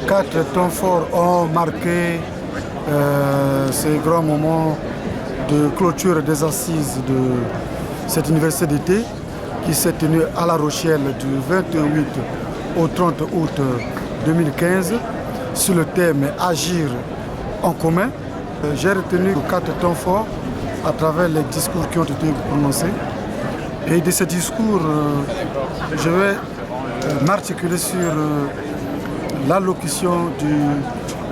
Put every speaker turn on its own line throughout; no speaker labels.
4 temps forts ont marqué ces grands moments de clôture des assises de cette université d'été qui s'est tenue à La Rochelle du 28 au 30 août 2015 sur le thème Agir en commun. J'ai retenu 4 temps forts à travers les discours qui ont été prononcés. Et de ces discours, je vais m'articuler sur l'allocution du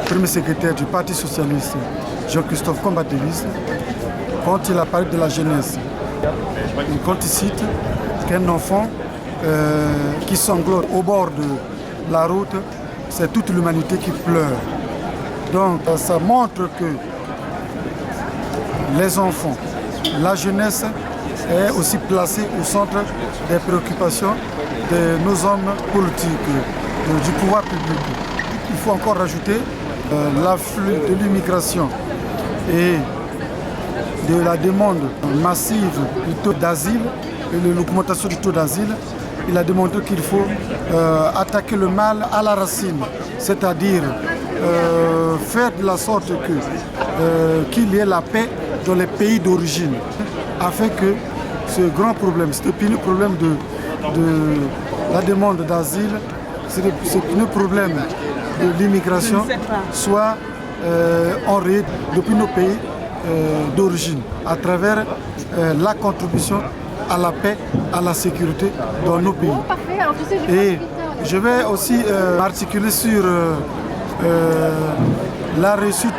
premier secrétaire du Parti socialiste, Jean-Christophe Combatelis, quand il a parlé de la jeunesse. Quand il cite qu'un enfant qui sanglote au bord de la route, c'est toute l'humanité qui pleure. Donc ça montre que les enfants, la jeunesse est aussi placée au centre des préoccupations de nos hommes politiques, du pouvoir public. Il faut encore rajouter l'afflux de l'immigration et de la demande massive du taux d'asile et de l'augmentation du taux d'asile. Il a démontré qu'il faut attaquer le mal à la racine, c'est-à-dire faire de la sorte qu'il y ait la paix dans les pays d'origine, afin que ce grand problème, ce épineux problème de la demande d'asile, ce épineux problème de l'immigration soit enrayé depuis nos pays d'origine, à travers la contribution à la paix, à la sécurité dans nos pays. Et je vais aussi m'articuler sur la réussite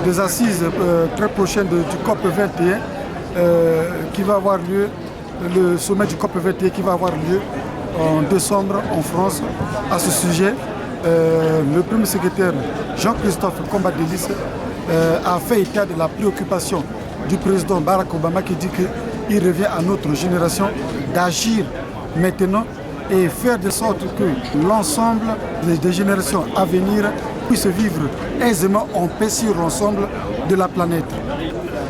des assises très prochaines du COP 21 qui va avoir lieu, le sommet du COP 21 qui va avoir lieu en décembre en France. À ce sujet, le premier secrétaire Jean-Christophe Combatelis a fait état de la préoccupation du président Barack Obama qui dit qu'il revient à notre génération d'agir maintenant et faire de sorte que l'ensemble des générations à venir puissent vivre aisément en paix sur l'ensemble de la planète.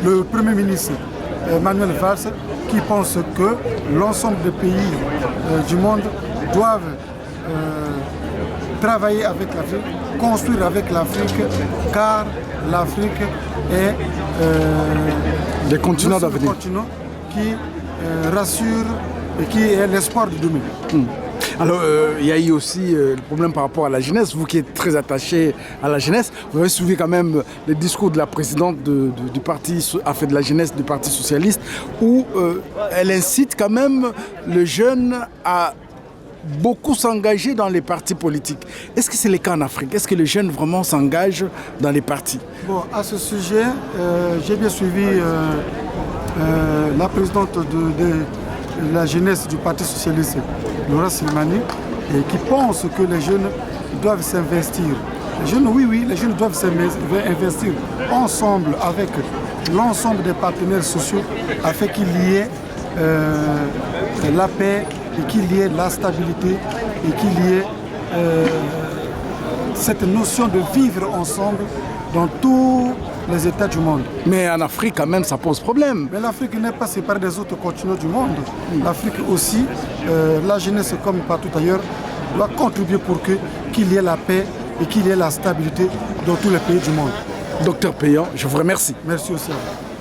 Le Premier ministre Manuel Valls qui pense que l'ensemble des pays du monde doivent travailler avec l'Afrique, construire avec l'Afrique, car l'Afrique est
des continents d'avenir
qui rassure et qui est l'espoir du demain.
Alors, il y a eu aussi le problème par rapport à la jeunesse. Vous qui êtes très attaché à la jeunesse, vous avez suivi quand même le discours de la présidente du parti de la jeunesse du Parti socialiste, où elle incite quand même les jeunes à beaucoup s'engager dans les partis politiques. Est-ce que c'est le cas en Afrique? Est-ce que les jeunes vraiment s'engagent dans les partis?
Bon, à ce sujet, j'ai bien suivi la présidente de la jeunesse du Parti socialiste, Laura Silmani, et qui pense que les jeunes doivent s'investir. Les jeunes, oui, les jeunes doivent s'investir ensemble avec l'ensemble des partenaires sociaux afin qu'il y ait la paix et qu'il y ait la stabilité et qu'il y ait cette notion de vivre ensemble dans tous les États du monde.
Mais en Afrique, quand même, ça pose problème.
Mais l'Afrique n'est pas séparée des autres continents du monde. L'Afrique aussi, la jeunesse comme partout ailleurs, doit contribuer pour qu'il y ait la paix et qu'il y ait la stabilité dans tous les pays du monde.
Docteur Payan, je vous remercie.
Merci aussi à vous.